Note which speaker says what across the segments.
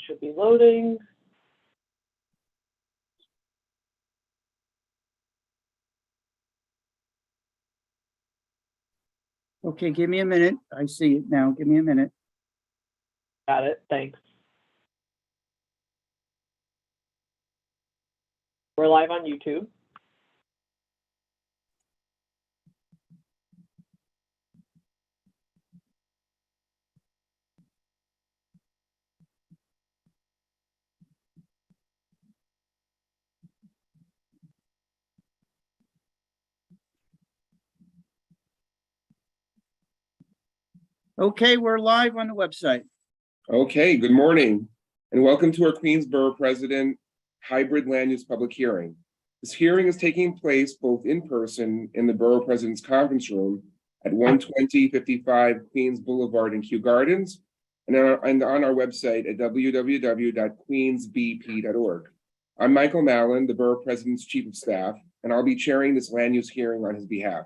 Speaker 1: should be loading.
Speaker 2: Okay, give me a minute. I see it now. Give me a minute.
Speaker 1: Got it. Thanks. We're live on YouTube.
Speaker 2: Okay, we're live on the website.
Speaker 3: Okay, good morning, and welcome to our Queens Borough President hybrid land use public hearing. This hearing is taking place both in person in the Borough President's Conference Room at 12055 Queens Boulevard in Kew Gardens, and on our website at www.queensbp.org. I'm Michael Mallon, the Borough President's Chief of Staff, and I'll be chairing this land use hearing on his behalf.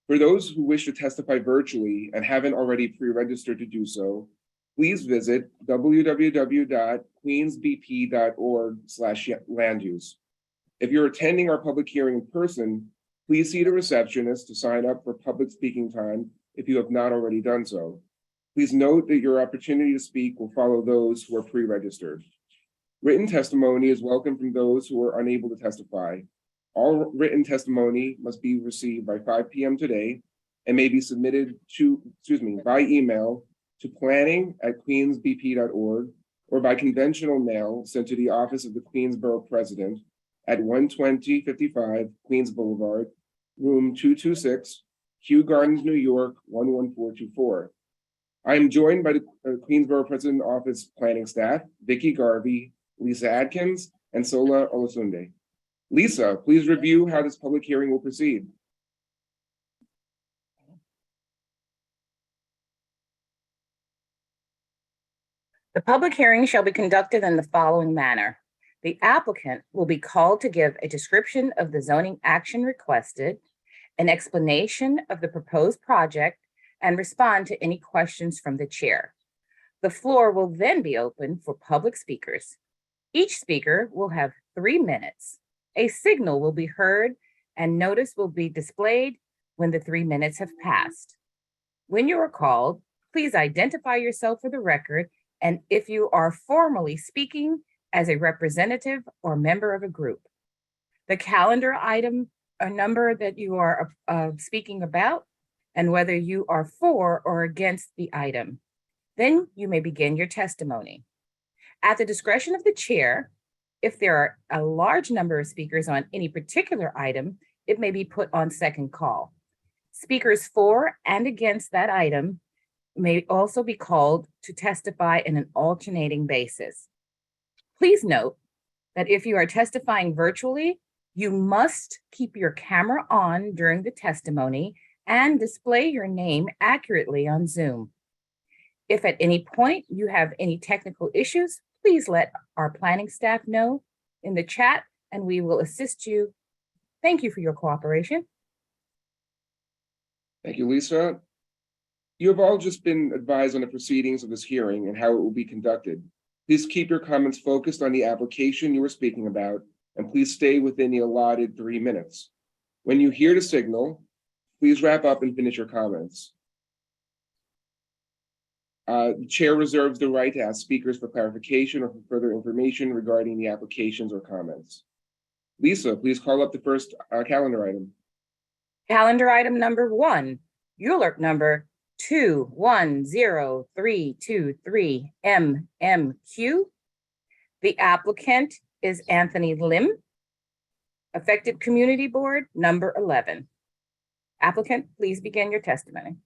Speaker 3: For those who wish to testify virtually and haven't already pre-registered to do so, please visit www.queensbp.org/landuse. If you're attending our public hearing in person, please see the receptionist to sign up for public speaking time if you have not already done so. Please note that your opportunity to speak will follow those who are pre-registered. Written testimony is welcome from those who are unable to testify. All written testimony must be received by 5 p.m. today and may be submitted by email to planning@queensbp.org or by conventional mail sent to the office of the Queens Borough President at 12055 Queens Boulevard, room 226, Kew Gardens, New York, 11424. I am joined by the Queens Borough President Office planning staff, Vicky Garvey, Lisa Adkins, and Sola Olasunde. Lisa, please review how this public hearing will proceed.
Speaker 4: The public hearing shall be conducted in the following manner. The applicant will be called to give a description of the zoning action requested, an explanation of the proposed project, and respond to any questions from the chair. The floor will then be open for public speakers. Each speaker will have 3 minutes. A signal will be heard and notice will be displayed when the 3 minutes have passed. When you are called, please identify yourself for the record and if you are formally speaking as a representative or member of a group. The calendar item or number that you are speaking about and whether you are for or against the item. Then you may begin your testimony. At the discretion of the chair, if there are a large number of speakers on any particular item, it may be put on second call. Speakers for and against that item may also be called to testify in an alternating basis. Please note that if you are testifying virtually, you must keep your camera on during the testimony and display your name accurately on Zoom. If at any point you have any technical issues, please let our planning staff know in the chat and we will assist you. Thank you for your cooperation.
Speaker 3: Thank you, Lisa. You have all just been advised on the proceedings of this hearing and how it will be conducted. Please keep your comments focused on the application you were speaking about, and please stay within the allotted 3 minutes. When you hear the signal, please wrap up and finish your comments. The chair reserves the right to ask speakers for clarification or for further information regarding the applications or comments. Lisa, please call up the first calendar item.
Speaker 4: Calendar item number 1, ULURP number 210323 MMQ. The applicant is Anthony Lim. Affected Community Board number 11. Applicant, please begin your testimony.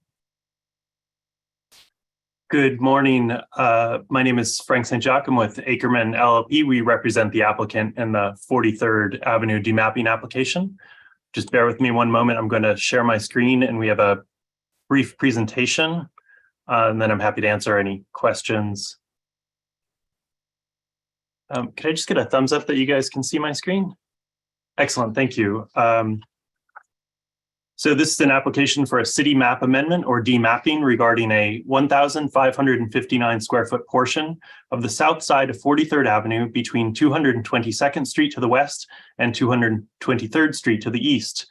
Speaker 5: Good morning. My name is Frank St. Jacques. I'm with Ackerman LLP. We represent the applicant in the 43rd Avenue demapping application. Just bear with me one moment. I'm going to share my screen and we have a brief presentation, and then I'm happy to answer any questions. Could I just get a thumbs up that you guys can see my screen? Excellent, thank you. So this is an application for a city map amendment or demapping regarding a 1,559 square foot portion of the south side of 43rd Avenue between 222nd Street to the west and 223rd Street to the east.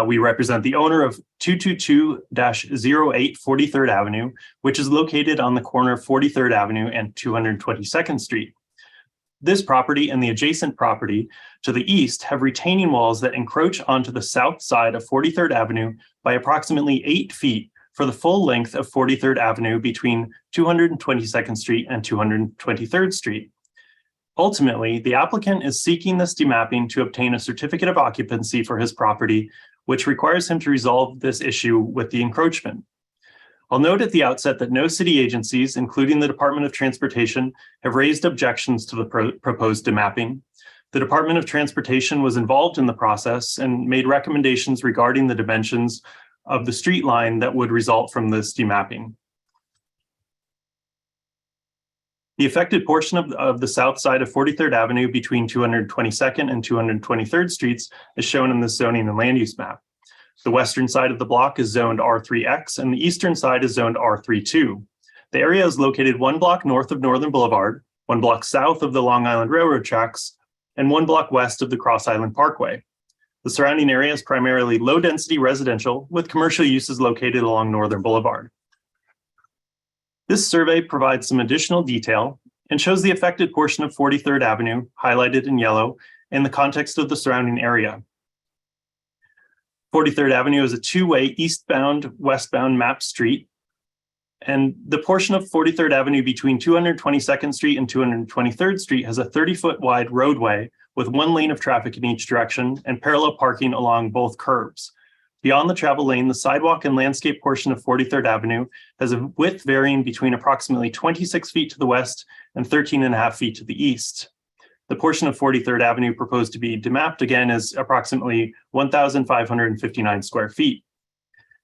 Speaker 5: We represent the owner of 222-08 43rd Avenue, which is located on the corner of 43rd Avenue and 222nd Street. This property and the adjacent property to the east have retaining walls that encroach onto the south side of 43rd Avenue by approximately 8 feet for the full length of 43rd Avenue between 222nd Street and 223rd Street. Ultimately, the applicant is seeking this demapping to obtain a certificate of occupancy for his property, which requires him to resolve this issue with the encroachment. I'll note at the outset that no city agencies, including the Department of Transportation, have raised objections to the proposed demapping. The Department of Transportation was involved in the process and made recommendations regarding the dimensions of the street line that would result from this demapping. The affected portion of the south side of 43rd Avenue between 222nd and 223rd Streets is shown in the zoning and land use map. The western side of the block is zoned R3X and the eastern side is zoned R32. The area is located 1 block north of Northern Boulevard, 1 block south of the Long Island Railroad tracks, and 1 block west of the Cross Island Parkway. The surrounding area is primarily low-density residential with commercial uses located along Northern Boulevard. This survey provides some additional detail and shows the affected portion of 43rd Avenue, highlighted in yellow, in the context of the surrounding area. 43rd Avenue is a two-way eastbound-westbound mapped street, and the portion of 43rd Avenue between 222nd Street and 223rd Street has a 30-foot wide roadway with 1 lane of traffic in each direction and parallel parking along both curbs. Beyond the travel lane, the sidewalk and landscape portion of 43rd Avenue has a width varying between approximately 26 feet to the west and 13.5 feet to the east. The portion of 43rd Avenue proposed to be demapped again is approximately 1,559 square feet.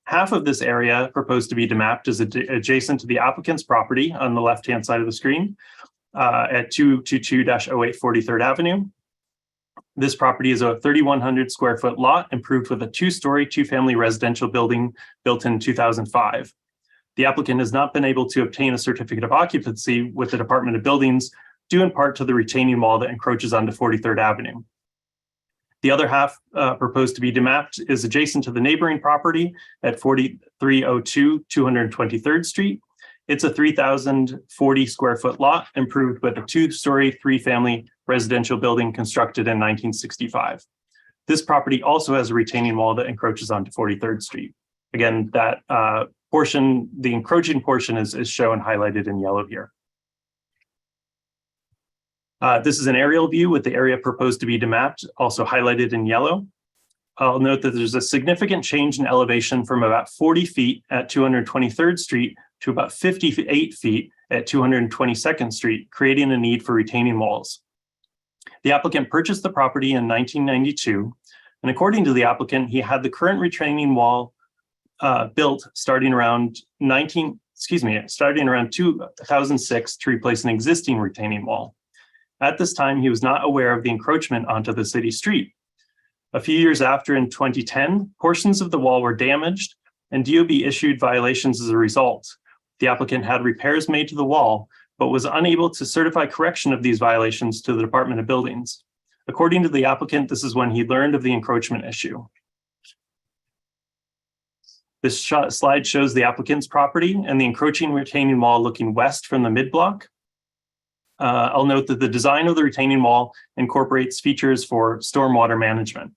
Speaker 5: Half of this area proposed to be demapped is adjacent to the applicant's property on the left-hand side of the screen at 222-08 43rd Avenue. This property is a 3,100 square foot lot improved with a 2-story, 2-family residential building built in 2005. The applicant has not been able to obtain a certificate of occupancy with the Department of Buildings due in part to the retaining wall that encroaches onto 43rd Avenue. The other half proposed to be demapped is adjacent to the neighboring property at 4302 223rd Street. It's a 3,040 square foot lot improved with a 2-story, 3-family residential building constructed in 1965. This property also has a retaining wall that encroaches onto 43rd Street. Again, that portion, the encroaching portion is shown highlighted in yellow here. This is an aerial view with the area proposed to be demapped, also highlighted in yellow. I'll note that there's a significant change in elevation from about 40 feet at 223rd Street to about 58 feet at 222nd Street, creating a need for retaining walls. The applicant purchased the property in 1992, and according to the applicant, he had the current retaining wall built starting around 2006 to replace an existing retaining wall. At this time, he was not aware of the encroachment onto the city street. A few years after, in 2010, portions of the wall were damaged and DOB issued violations as a result. The applicant had repairs made to the wall, but was unable to certify correction of these violations to the Department of Buildings. According to the applicant, this is when he learned of the encroachment issue. This slide shows the applicant's property and the encroaching retaining wall looking west from the mid-block. I'll note that the design of the retaining wall incorporates features for stormwater management.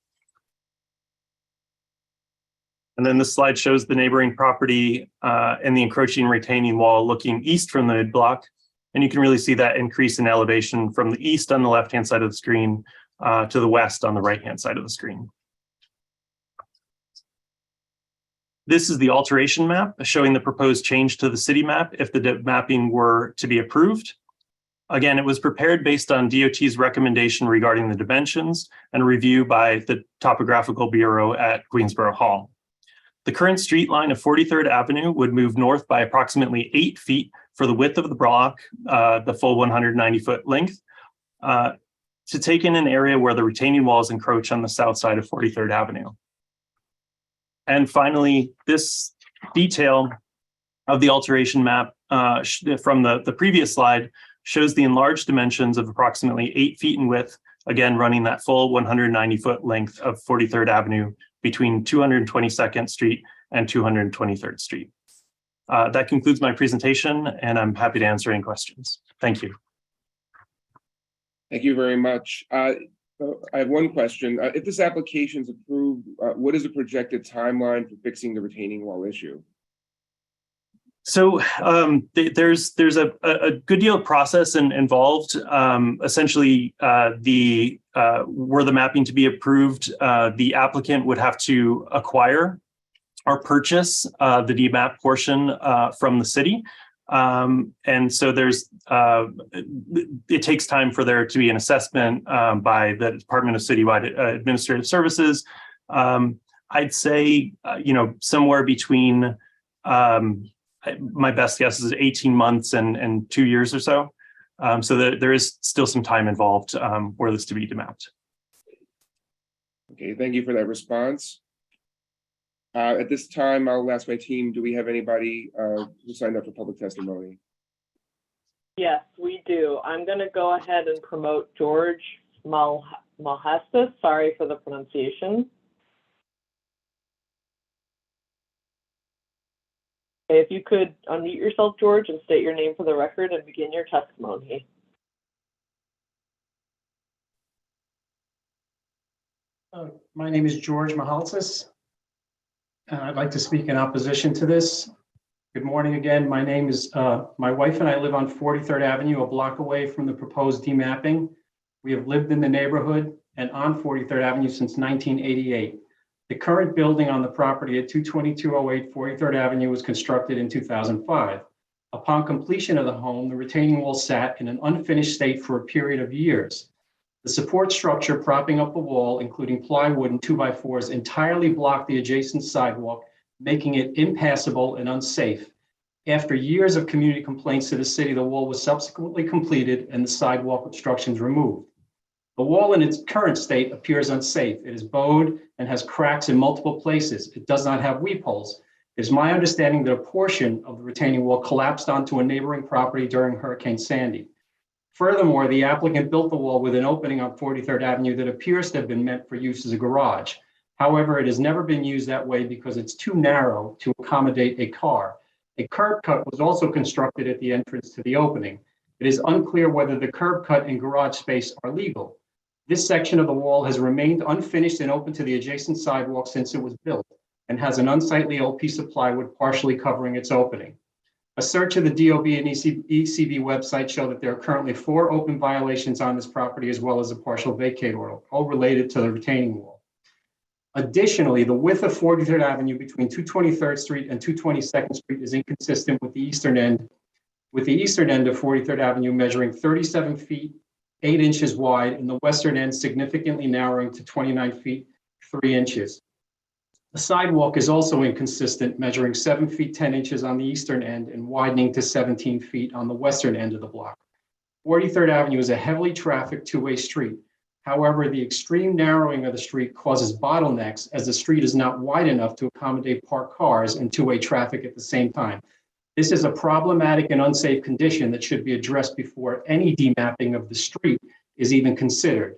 Speaker 5: And then this slide shows the neighboring property and the encroaching retaining wall looking east from the mid-block. And you can really see that increase in elevation from the east on the left-hand side of the screen to the west on the right-hand side of the screen. This is the alteration map showing the proposed change to the city map if the mapping were to be approved. Again, it was prepared based on DOT's recommendation regarding the dimensions and a review by the Topographical Bureau at Queensborough Hall. The current street line of 43rd Avenue would move north by approximately 8 feet for the width of the block, the full 190-foot length, to take in an area where the retaining walls encroach on the south side of 43rd Avenue. And finally, this detail of the alteration map from the previous slide shows the enlarged dimensions of approximately 8 feet in width, again, running that full 190-foot length of 43rd Avenue between 222nd Street and 223rd Street. That concludes my presentation, and I'm happy to answer any questions. Thank you.
Speaker 3: Thank you very much. I have one question. If this application is approved, what is the projected timeline for fixing the retaining wall issue?
Speaker 5: So there's a good deal of process involved. Essentially, were the mapping to be approved, the applicant would have to acquire or purchase the DMAP portion from the city. And so it takes time for there to be an assessment by the Department of Citywide Administrative Services. I'd say, somewhere between, my best guess is 18 months and 2 years or so. So there is still some time involved for this to be demapped.
Speaker 3: Okay, thank you for that response. At this time, I'll ask my team, do we have anybody who signed up for public testimony?
Speaker 1: Yes, we do. I'm going to go ahead and promote George Malhestas. Sorry for the pronunciation. Okay, if you could unmute yourself, George, and state your name for the record and begin your testimony.
Speaker 6: My name is George Mahalsis. I'd like to speak in opposition to this. Good morning again. My name is, my wife and I live on 43rd Avenue, a block away from the proposed demapping. We have lived in the neighborhood and on 43rd Avenue since 1988. The current building on the property at 22208 43rd Avenue was constructed in 2005. Upon completion of the home, the retaining wall sat in an unfinished state for a period of years. The support structure propping up the wall, including plywood and 2x4s, entirely blocked the adjacent sidewalk, making it impassable and unsafe. After years of community complaints to the city, the wall was subsequently completed and the sidewalk obstructions removed. The wall in its current state appears unsafe. It is bowed and has cracks in multiple places. It does not have weep holes. It is my understanding that a portion of the retaining wall collapsed onto a neighboring property during Hurricane Sandy. Furthermore, the applicant built the wall with an opening on 43rd Avenue that appears to have been meant for use as a garage. However, it has never been used that way because it's too narrow to accommodate a car. A curb cut was also constructed at the entrance to the opening. It is unclear whether the curb cut and garage space are legal. This section of the wall has remained unfinished and open to the adjacent sidewalk since it was built and has an unsightly old piece of plywood partially covering its opening. A search of the DOB and ECB website show that there are currently 4 open violations on this property as well as a partial vacate order, all related to the retaining wall. Additionally, the width of 43rd Avenue between 223rd Street and 222nd Street is inconsistent with the eastern end of 43rd Avenue measuring 37 feet, 8 inches wide, and the western end significantly narrowing to 29 feet, 3 inches. The sidewalk is also inconsistent, measuring 7 feet, 10 inches on the eastern end and widening to 17 feet on the western end of the block. 43rd Avenue is a heavily trafficked two-way street. However, the extreme narrowing of the street causes bottlenecks as the street is not wide enough to accommodate parked cars and two-way traffic at the same time. This is a problematic and unsafe condition that should be addressed before any demapping of the street is even considered.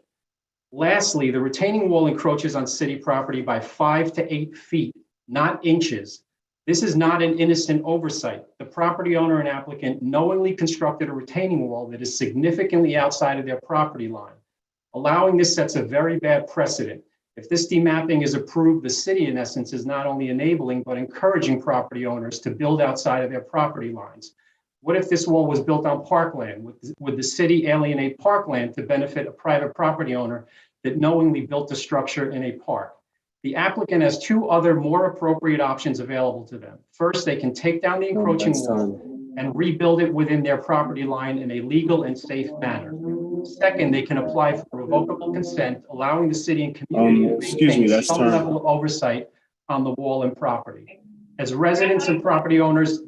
Speaker 6: Lastly, the retaining wall encroaches on city property by 5 to 8 feet, not inches. This is not an innocent oversight. The property owner and applicant knowingly constructed a retaining wall that is significantly outside of their property line. Allowing this sets a very bad precedent. If this demapping is approved, the city, in essence, is not only enabling, but encouraging property owners to build outside of their property lines. What if this wall was built on parkland? Would the city alienate parkland to benefit a private property owner that knowingly built a structure in a park? The applicant has 2 other more appropriate options available to them. First, they can take down the encroaching wall and rebuild it within their property line in a legal and safe manner. Second, they can apply for revocable consent, allowing the city and community to maintain some level of oversight on the wall and property. As residents and property owners,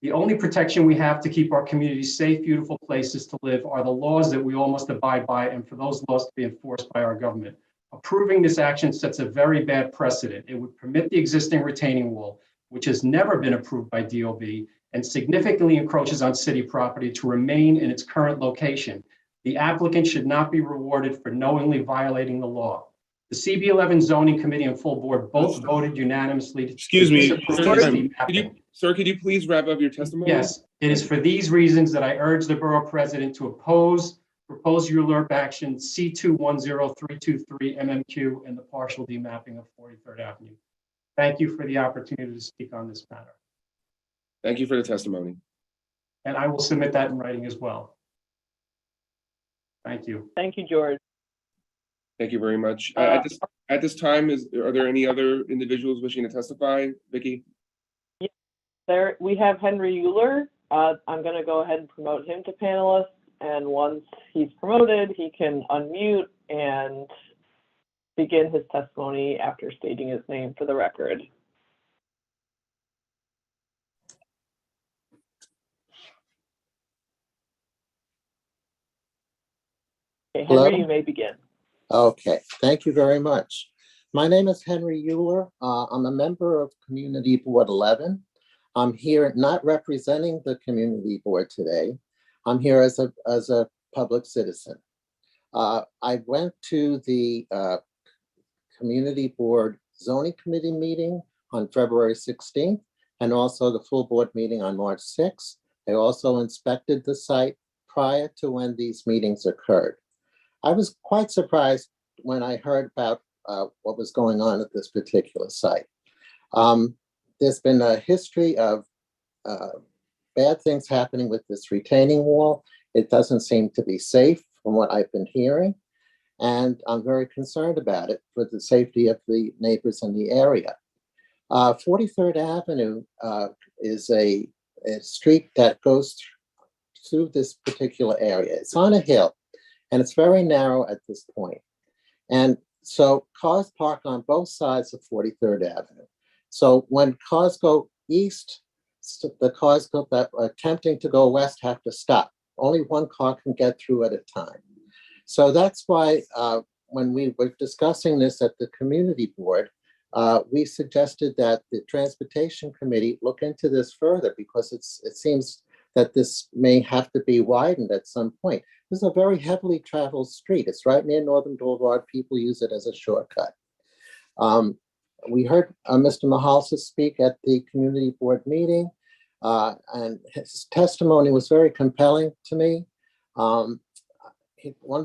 Speaker 6: the only protection we have to keep our communities safe, beautiful places to live are the laws that we all must abide by, and for those laws to be enforced by our government. Approving this action sets a very bad precedent. It would permit the existing retaining wall, which has never been approved by DOB and significantly encroaches on city property, to remain in its current location. The applicant should not be rewarded for knowingly violating the law. The CB11 Zoning Committee and full board both voted unanimously to
Speaker 3: Excuse me,
Speaker 6: disapprove
Speaker 3: sir,
Speaker 6: this
Speaker 3: could sir, could you please wrap up your testimony?
Speaker 6: Yes, it is for these reasons that I urge the borough president to oppose proposed ULURP action C210323 MMQ and the partial demapping of 43rd Avenue. Thank you for the opportunity to speak on this matter.
Speaker 3: Thank you for the testimony.
Speaker 6: And I will submit that in writing as well. Thank you.
Speaker 1: Thank you, George.
Speaker 3: Thank you very much. At this time, are there any other individuals wishing to testify? Vicky?
Speaker 1: There, we have Henry Euler. I'm going to go ahead and promote him to panelist. And once he's promoted, he can unmute and begin his testimony after stating his name for the record. Okay, Henry,
Speaker 7: Hello?
Speaker 1: you may begin.
Speaker 7: Okay, thank you very much. My name is Henry Euler. I'm a member of Community Board 11. I'm here not representing the Community Board today. I'm here as a public citizen. I went to the Community Board Zoning Committee meeting on February 16th and also the full board meeting on March 6th. I also inspected the site prior to when these meetings occurred. I was quite surprised when I heard about what was going on at this particular site. There's been a history of bad things happening with this retaining wall. It doesn't seem to be safe from what I've been hearing. And I'm very concerned about it for the safety of the neighbors in the area. 43rd Avenue is a street that goes through this particular area. It's on a hill and it's very narrow at this point. And so cars park on both sides of 43rd Avenue. So when cars go east, the cars that are attempting to go west have to stop. Only one car can get through at a time. So that's why when we were discussing this at the community board, we suggested that the transportation committee look into this further because it seems that this may have to be widened at some point. This is a very heavily traveled street. It's right near Northern Boulevard. People use it as a shortcut. We heard Mr. Mahalsa speak at the community board meeting, and his testimony was very compelling to me. One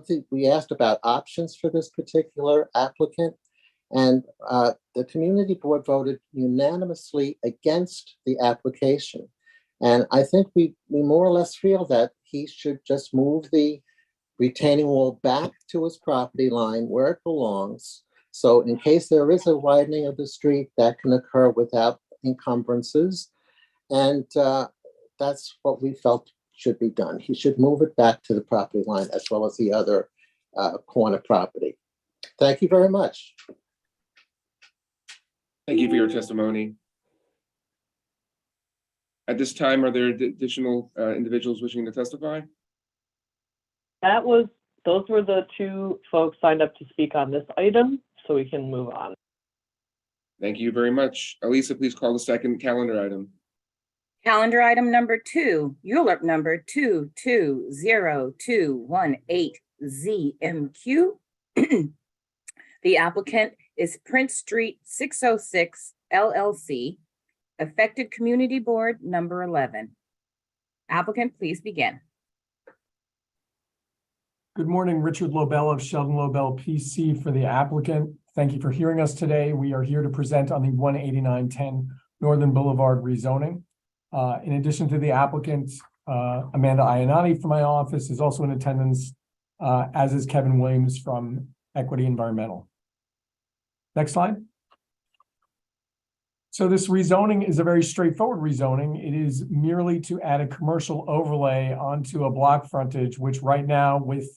Speaker 7: thing we asked about options for this particular applicant, and the community board voted unanimously against the application. And I think we more or less feel that he should just move the retaining wall back to his property line where it belongs. So in case there is a widening of the street, that can occur without encumbrances. And that's what we felt should be done. He should move it back to the property line as well as the other corner property. Thank you very much.
Speaker 3: Thank you for your testimony. At this time, are there additional individuals wishing to testify?
Speaker 1: Those were the two folks signed up to speak on this item, so we can move on.
Speaker 3: Thank you very much. Elisa, please call the second calendar item.
Speaker 4: Calendar item number 2, ULURP number 220218ZMQ. The applicant is Prince Street 606 LLC, affected community board number 11. Applicant, please begin.
Speaker 8: Good morning, Richard Lobel of Sheldon Lobel PC for the applicant. Thank you for hearing us today. We are here to present on the 18910 Northern Boulevard rezoning. In addition to the applicant, Amanda Iannotti from my office is also in attendance, as is Kevin Williams from Equity Environmental. Next slide. So this rezoning is a very straightforward rezoning. It is merely to add a commercial overlay onto a block frontage, which right now, with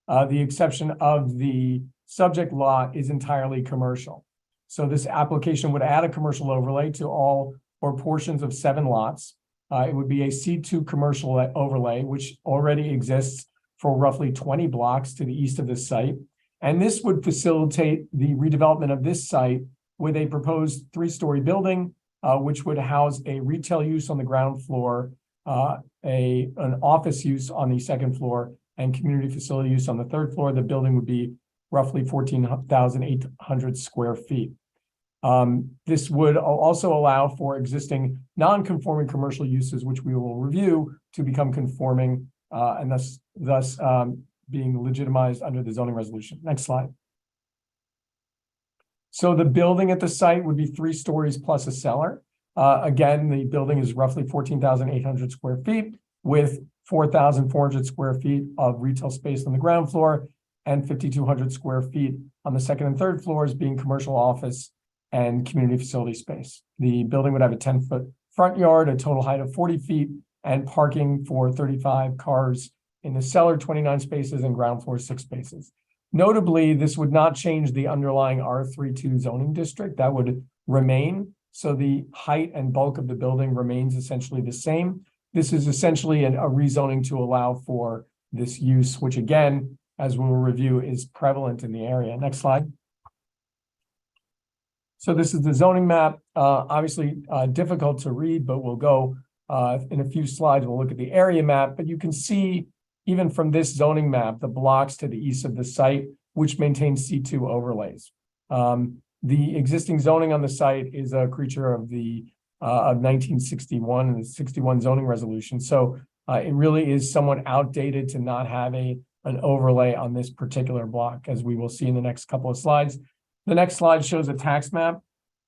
Speaker 8: the exception of the subject lot, is entirely commercial. So this application would add a commercial overlay to all or portions of 7 lots. It would be a C2 commercial overlay, which already exists for roughly 20 blocks to the east of this site. And this would facilitate the redevelopment of this site with a proposed three-story building, which would house a retail use on the ground floor, an office use on the second floor, and community facility use on the third floor. The building would be roughly 14,800 square feet. This would also allow for existing non-conforming commercial uses, which we will review, to become conforming and thus being legitimized under the zoning resolution. Next slide. So the building at the site would be 3 stories plus a cellar. Again, the building is roughly 14,800 square feet with 4,400 square feet of retail space on the ground floor and 5,200 square feet on the second and third floors being commercial office and community facility space. The building would have a 10-foot front yard, a total height of 40 feet, and parking for 35 cars in the cellar, 29 spaces, and ground floor 6 spaces. Notably, this would not change the underlying R32 zoning district. That would remain. So the height and bulk of the building remains essentially the same. This is essentially a rezoning to allow for this use, which again, as we'll review, is prevalent in the area. Next slide. So this is the zoning map, obviously difficult to read, but we'll go in a few slides. We'll look at the area map, but you can see even from this zoning map, the blocks to the east of the site, which maintains C2 overlays. The existing zoning on the site is a creature of the of 1961 and the 61 zoning resolution. So it really is somewhat outdated to not have an overlay on this particular block, as we will see in the next couple of slides. The next slide shows a tax map.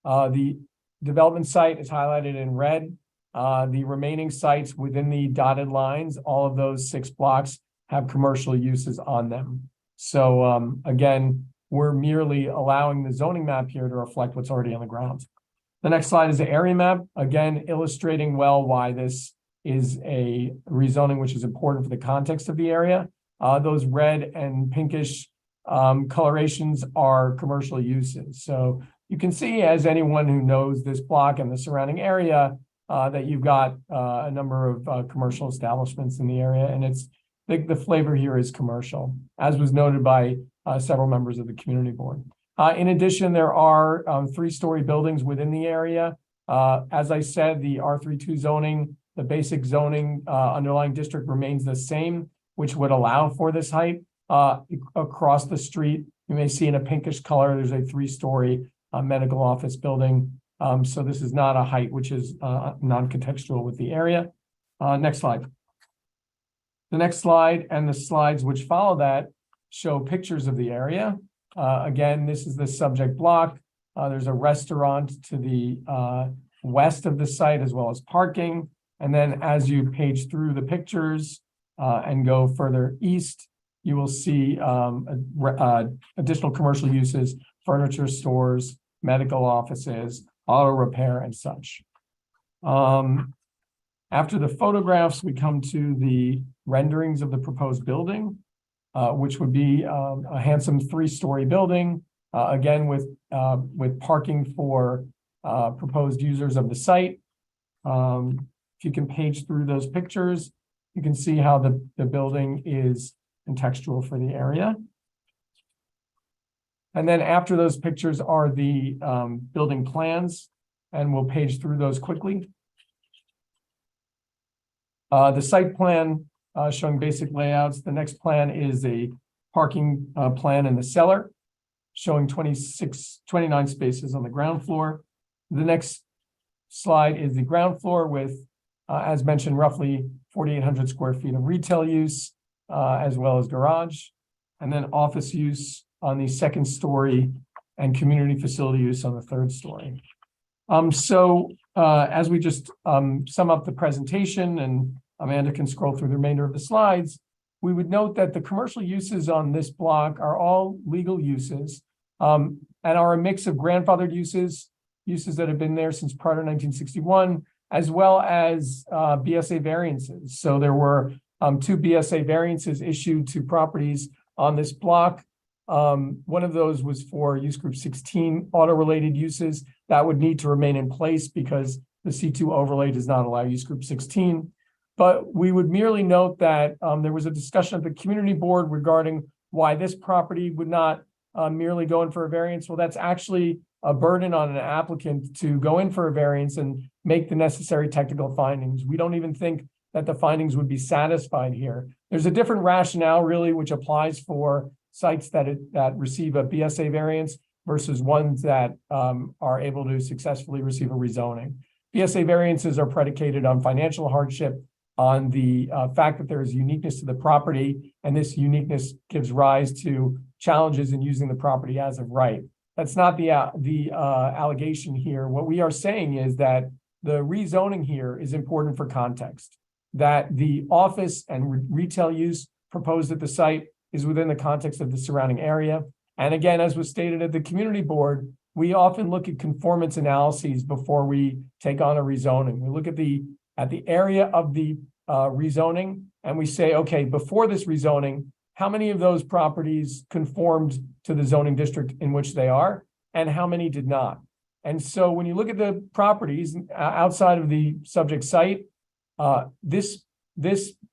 Speaker 8: The development site is highlighted in red. The remaining sites within the dotted lines, all of those 6 blocks have commercial uses on them. So again, we're merely allowing the zoning map here to reflect what's already on the ground. The next slide is the area map, again, illustrating well why this is a rezoning which is important for the context of the area. Those red and pinkish colorations are commercial uses. So you can see, as anyone who knows this block and the surrounding area, that you've got a number of commercial establishments in the area, and it's the flavor here is commercial, as was noted by several members of the community board. In addition, there are 3-story buildings within the area. As I said, the R32 zoning, the basic zoning underlying district remains the same, which would allow for this height. Across the street, you may see in a pinkish color, there's a 3-story medical office building. So this is not a height which is non-contextual with the area. Next slide. The next slide and the slides which follow that show pictures of the area. Again, this is the subject block. There's a restaurant to the west of the site, as well as parking. And then as you page through the pictures and go further east, you will see additional commercial uses, furniture stores, medical offices, auto repair, and such. After the photographs, we come to the renderings of the proposed building, which would be a handsome 3-story building, again with parking for proposed users of the site. If you can page through those pictures, you can see how the building is contextual for the area. And then after those pictures are the building plans, and we'll page through those quickly. The site plan showing basic layouts. The next plan is a parking plan in the cellar, showing 29 spaces on the ground floor. The next slide is the ground floor with, as mentioned, roughly 4,800 square feet of retail use, as well as garage, and then office use on the 2nd story and community facility use on the 3rd story. As we just sum up the presentation, and Amanda can scroll through the remainder of the slides, we would note that the commercial uses on this block are all legal uses and are a mix of grandfathered uses that have been there since prior to 1961, as well as BSA variances. So there were 2 BSA variances issued to properties on this block. One of those was for use group 16 auto-related uses that would need to remain in place because the C2 overlay does not allow use group 16. But we would merely note that there was a discussion at the community board regarding why this property would not merely go in for a variance. Well, that's actually a burden on an applicant to go in for a variance and make the necessary technical findings. We don't even think that the findings would be satisfied here. There's a different rationale really, which applies for sites that receive a BSA variance versus ones that are able to successfully receive a rezoning. BSA variances are predicated on financial hardship, on the fact that there is uniqueness to the property, and this uniqueness gives rise to challenges in using the property as of right. That's not the allegation here. What we are saying is that the rezoning here is important for context, that the office and retail use proposed at the site is within the context of the surrounding area. And again, as was stated at the community board, we often look at conformance analyses before we take on a rezoning. We look at the area of the rezoning, and we say, okay, before this rezoning, how many of those properties conformed to the zoning district in which they are, and how many did not? And so when you look at the properties outside of the subject site, this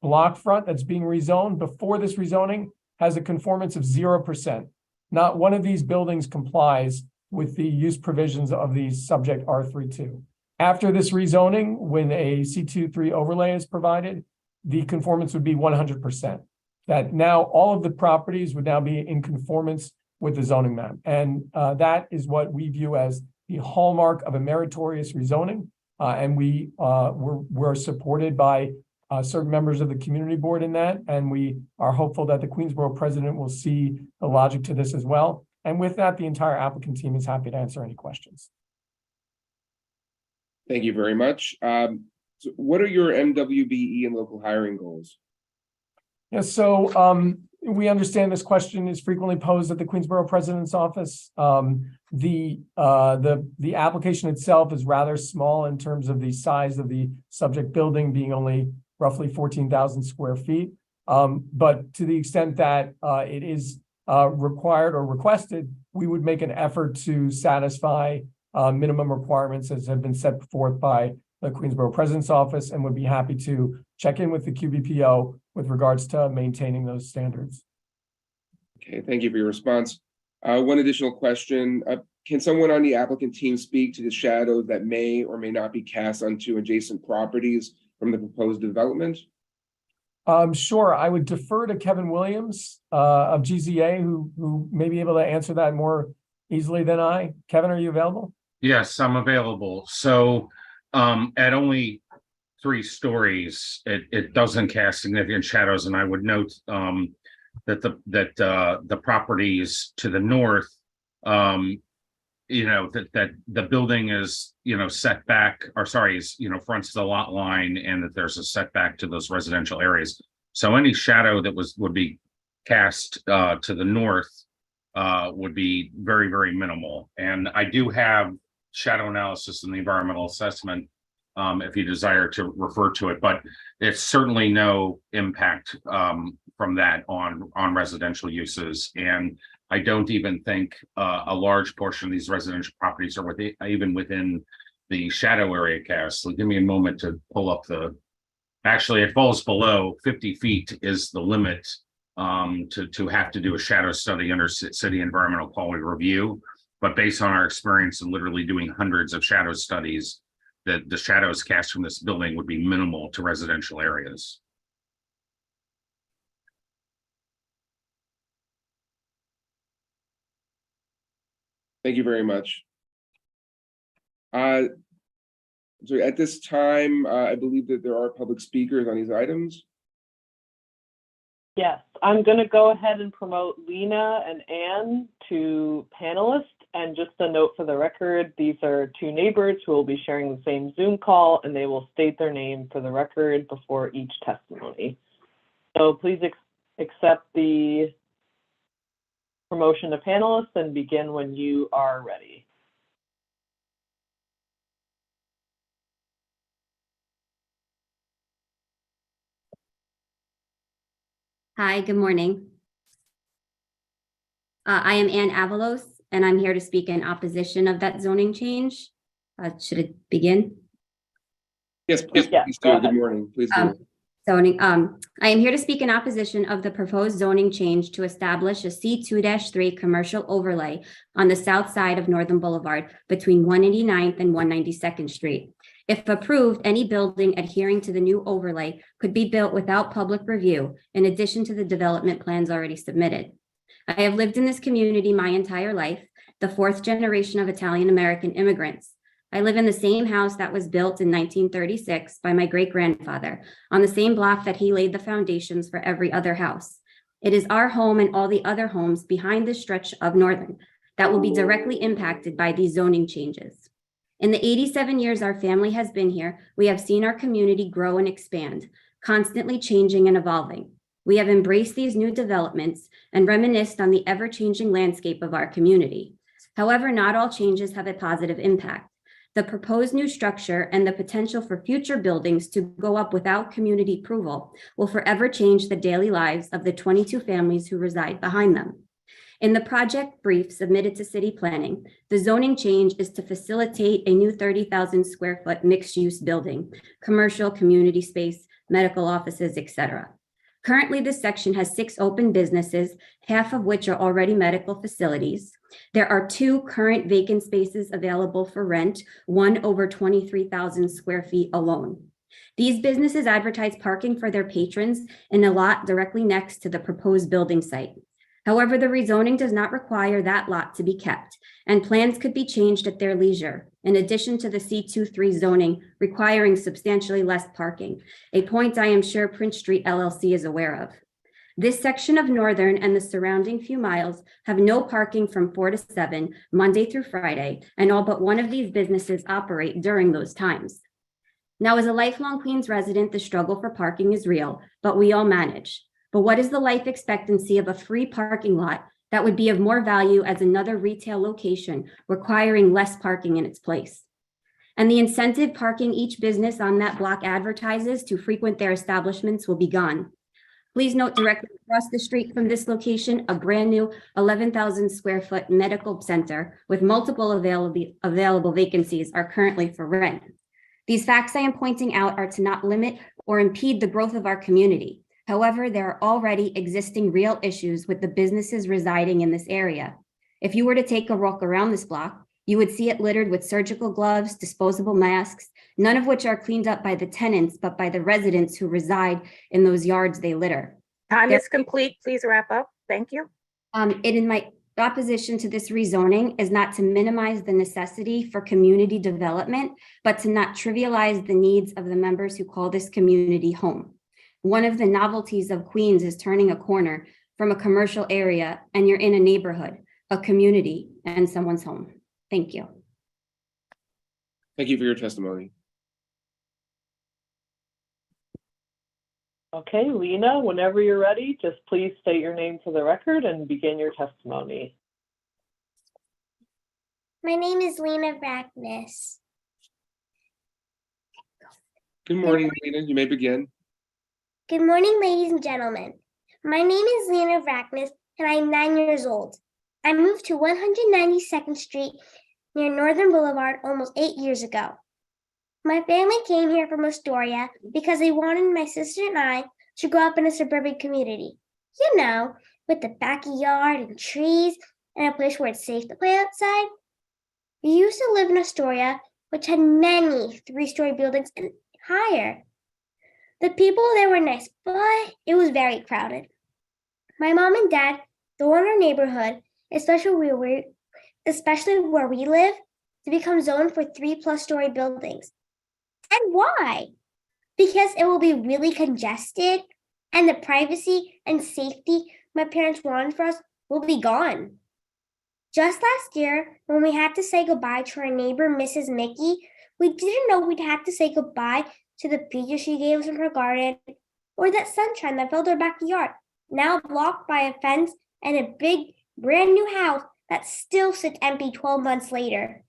Speaker 8: block front that's being rezoned before this rezoning has a conformance of 0%. Not one of these buildings complies with the use provisions of the subject R32. After this rezoning, when a C23 overlay is provided, the conformance would be 100%. That now all of the properties would now be in conformance with the zoning map. And that is what we view as the hallmark of a meritorious rezoning. And we're supported by certain members of the community board in that. And we are hopeful that the Queensborough president will see the logic to this as well. And with that, the entire applicant team is happy to answer any questions.
Speaker 3: Thank you very much. So what are your MWBE and local hiring goals?
Speaker 8: Yeah, so we understand this question is frequently posed at the Queensborough president's office. The application itself is rather small in terms of the size of the subject building being only roughly 14,000 square feet. But to the extent that it is required or requested, we would make an effort to satisfy minimum requirements as have been set forth by the Queensborough president's office, and would be happy to check in with the QBPO with regards to maintaining those standards.
Speaker 3: Okay, thank you for your response. One additional question. Can someone on the applicant team speak to the shadows that may or may not be cast onto adjacent properties from the proposed development?
Speaker 8: Sure, I would defer to Kevin Williams of GZA, who may be able to answer that more easily than I. Kevin, are you available?
Speaker 9: Yes, I'm available. So at only 3 stories, it doesn't cast significant shadows, and I would note that the properties to the north, that the building is set back, or sorry, is fronts the lot line, and that there's a setback to those residential areas. So any shadow that would be cast to the north would be very, very minimal. And I do have shadow analysis in the environmental assessment if you desire to refer to it, but it's certainly no impact from that on residential uses. And I don't even think a large portion of these residential properties are even within the shadow area cast. So give me a moment to pull up actually it falls below 50 feet is the limit to have to do a shadow study under city environmental quality review. But based on our experience in literally doing hundreds of shadow studies, that the shadows cast from this building would be minimal to residential areas.
Speaker 3: Thank you very much. So at this time, I believe that there are public speakers on these items.
Speaker 1: Yes, I'm going to go ahead and promote Lena and Anne to panelists. And just a note for the record, these are 2 neighbors who will be sharing the same Zoom call, and they will state their name for the record before each testimony. So please accept the promotion to panelists and begin when you are ready.
Speaker 10: Hi, good morning. I am Ann Avalos, and I'm here to speak in opposition of that zoning change. Should it begin?
Speaker 3: Yes, please,
Speaker 1: Yeah,
Speaker 3: please do. Good morning. Please do.
Speaker 10: I am here to speak in opposition of the proposed zoning change to establish a C2-3 commercial overlay on the south side of Northern Boulevard between 189th and 192nd Street. If approved, any building adhering to the new overlay could be built without public review, in addition to the development plans already submitted. I have lived in this community my entire life, the fourth generation of Italian-American immigrants. I live in the same house that was built in 1936 by my great-grandfather, on the same block that he laid the foundations for every other house. It is our home and all the other homes behind this stretch of Northern that will be directly impacted by these zoning changes. In the 87 years our family has been here, we have seen our community grow and expand, constantly changing and evolving. We have embraced these new developments and reminisced on the ever-changing landscape of our community. However, not all changes have a positive impact. The proposed new structure and the potential for future buildings to go up without community approval will forever change the daily lives of the 22 families who reside behind them. In the project brief submitted to City Planning, the zoning change is to facilitate a new 30,000 square foot mixed-use building, commercial, community space, medical offices, etc. Currently, this section has 6 open businesses, half of which are already medical facilities. There are 2 current vacant spaces available for rent, one over 23,000 square feet alone. These businesses advertise parking for their patrons in a lot directly next to the proposed building site. However, the rezoning does not require that lot to be kept, and plans could be changed at their leisure, in addition to the C23 zoning requiring substantially less parking, a point I am sure Prince Street LLC is aware of. This section of Northern and the surrounding few miles have no parking from 4 to 7, Monday through Friday, and all but one of these businesses operate during those times. Now, as a lifelong Queens resident, the struggle for parking is real, but we all manage. But what is the life expectancy of a free parking lot that would be of more value as another retail location requiring less parking in its place? And the incentive parking each business on that block advertises to frequent their establishments will be gone. Please note, directly across the street from this location, a brand new 11,000 square foot medical center with multiple available vacancies are currently for rent. These facts I am pointing out are to not limit or impede the growth of our community. However, there are already existing real issues with the businesses residing in this area. If you were to take a walk around this block, you would see it littered with surgical gloves, disposable masks, none of which are cleaned up by the tenants, but by the residents who reside in those yards they litter.
Speaker 4: Time is complete. Please wrap up. Thank you.
Speaker 10: In my opposition to this rezoning is not to minimize the necessity for community development, but to not trivialize the needs of the members who call this community home. One of the novelties of Queens is turning a corner from a commercial area and you're in a neighborhood, a community, and someone's home. Thank you.
Speaker 3: Thank you for your testimony.
Speaker 1: Okay, Lena, whenever you're ready, just please state your name for the record and begin your testimony.
Speaker 11: My name is Lena Brackness.
Speaker 3: Good morning, Lena. You may begin.
Speaker 11: Good morning, ladies and gentlemen. My name is Lena Brackness, and I'm 9 years old. I moved to 192nd Street near Northern Boulevard almost 8 years ago. My family came here from Astoria because they wanted my sister and I to grow up in a suburban community. You know, with the backyard and trees and a place where it's safe to play outside. We used to live in Astoria, which had many 3-story buildings and higher. The people there were nice, but it was very crowded. My mom and dad don't want our neighborhood, especially where we live, to become zoned for 3+ story buildings. And why? Because it will be really congested and the privacy and safety my parents wanted for us will be gone. Just last year, when we had to say goodbye to our neighbor, Mrs. Mickey, we didn't know we'd have to say goodbye to the peaches she gave us in her garden, or that sunshine that filled her backyard, now blocked by a fence and a big, brand new house that still sits empty 12 months later.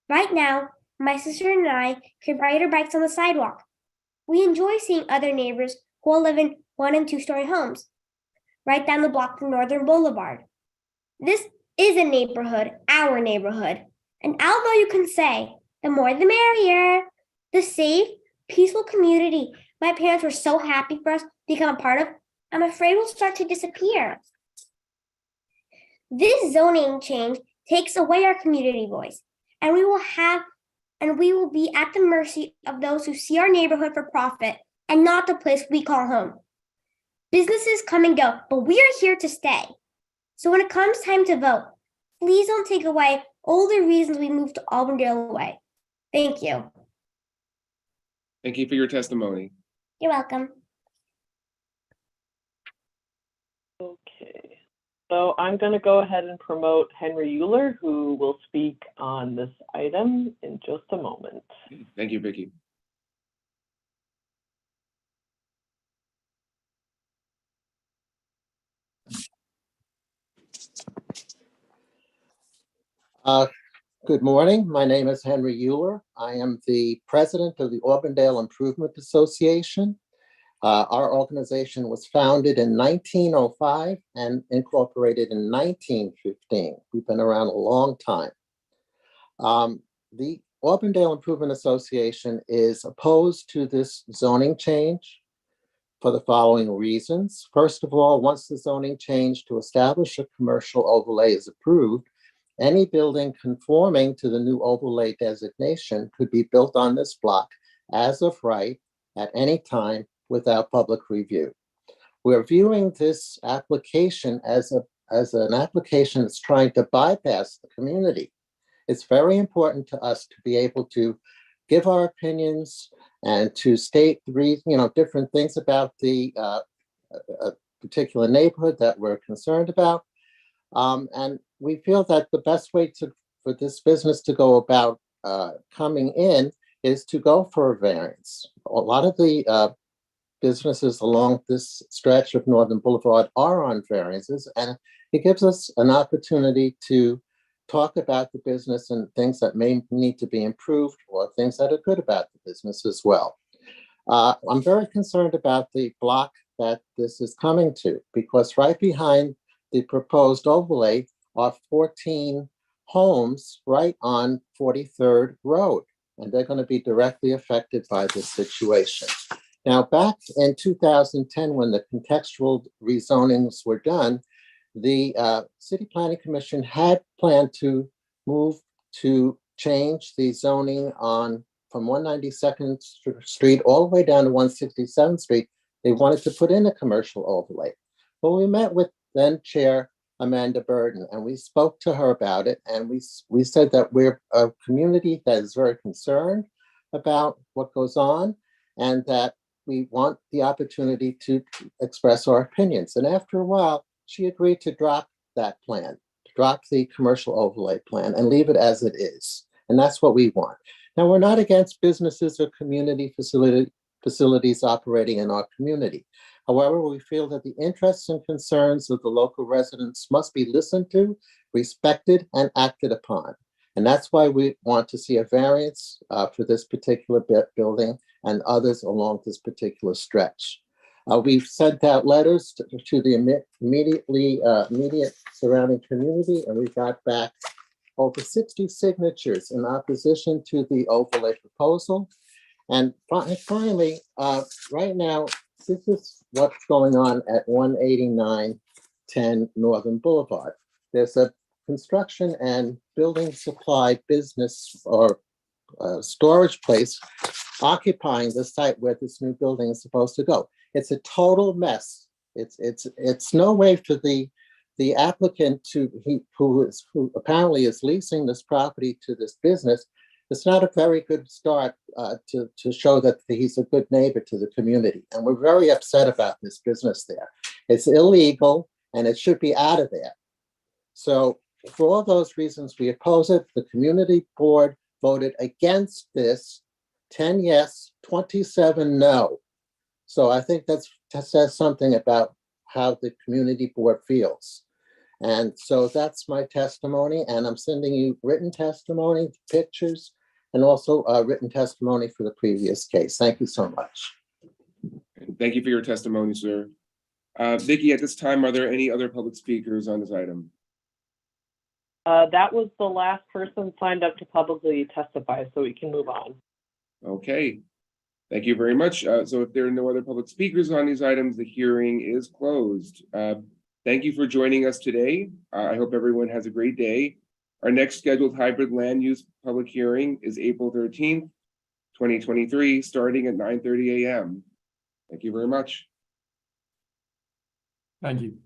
Speaker 11: Right now, my sister and I can ride our bikes on the sidewalk. We enjoy seeing other neighbors who all live in 1- and 2-story homes, right down the block from Northern Boulevard. This is a neighborhood, our neighborhood, and although you can say, the more the merrier, the safe, peaceful community my parents were so happy for us to become a part of, I'm afraid will start to disappear. This zoning change takes away our community voice, and we will be at the mercy of those who see our neighborhood for profit and not the place we call home. Businesses come and go, but we are here to stay. So when it comes time to vote, please don't take away all the reasons we moved to Auburndale away. Thank you.
Speaker 3: Thank you for your testimony.
Speaker 11: You're welcome.
Speaker 1: Okay, so I'm going to go ahead and promote Henry Euler, who will speak on this item in just a moment.
Speaker 3: Thank you, Vicki.
Speaker 7: Good morning. My name is Henry Euler. I am the president of the Auburndale Improvement Association. Our organization was founded in 1905 and incorporated in 1915. We've been around a long time. The Auburndale Improvement Association is opposed to this zoning change for the following reasons. First of all, once the zoning change to establish a commercial overlay is approved, any building conforming to the new overlay designation could be built on this block as of right at any time without public review. We're viewing this application as an application that's trying to bypass the community. It's very important to us to be able to give our opinions and to state different things about the particular neighborhood that we're concerned about. And we feel that the best way for this business to go about coming in is to go for a variance. A lot of the businesses along this stretch of Northern Boulevard are on variances, and it gives us an opportunity to talk about the business and things that may need to be improved or things that are good about the business as well. I'm very concerned about the block that this is coming to, because right behind the proposed overlay are 14 homes right on 43rd Road, and they're going to be directly affected by this situation. Now, back in 2010, when the contextual rezonings were done, the City Planning Commission had planned to move to change the zoning from 192nd Street all the way down to 167th Street. They wanted to put in a commercial overlay. Well, we met with then Chair Amanda Burden, and we spoke to her about it, and we said that we're a community that is very concerned about what goes on, and that we want the opportunity to express our opinions. And after a while, she agreed to drop that plan, to drop the commercial overlay plan and leave it as it is. And that's what we want. Now, we're not against businesses or community facilities operating in our community. However, we feel that the interests and concerns of the local residents must be listened to, respected, and acted upon. And that's why we want to see a variance for this particular building and others along this particular stretch. We've sent out letters to the immediate surrounding community, and we got back over 60 signatures in opposition to the overlay proposal. And finally, right now, this is what's going on at 18910 Northern Boulevard. There's a construction and building supply business or storage place occupying the site where this new building is supposed to go. It's a total mess. It's no way for the applicant who apparently is leasing this property to this business. It's not a very good start to show that he's a good neighbor to the community. And we're very upset about this business there. It's illegal and it should be out of there. So for all those reasons, we oppose it. The community board voted against this, 10 yes, 27 no. So I think that says something about how the community board feels. And so that's my testimony, and I'm sending you written testimony, pictures, and also written testimony for the previous case. Thank you so much.
Speaker 3: Thank you for your testimony, sir. Vicki, at this time, are there any other public speakers on this item?
Speaker 1: That was the last person signed up to publicly testify, so we can move on.
Speaker 3: Okay. Thank you very much. So if there are no other public speakers on these items, the hearing is closed. Thank you for joining us today. I hope everyone has a great day. Our next scheduled hybrid land use public hearing is April 13th, 2023, starting at 9:30 a.m. Thank you very much.
Speaker 8: Thank you.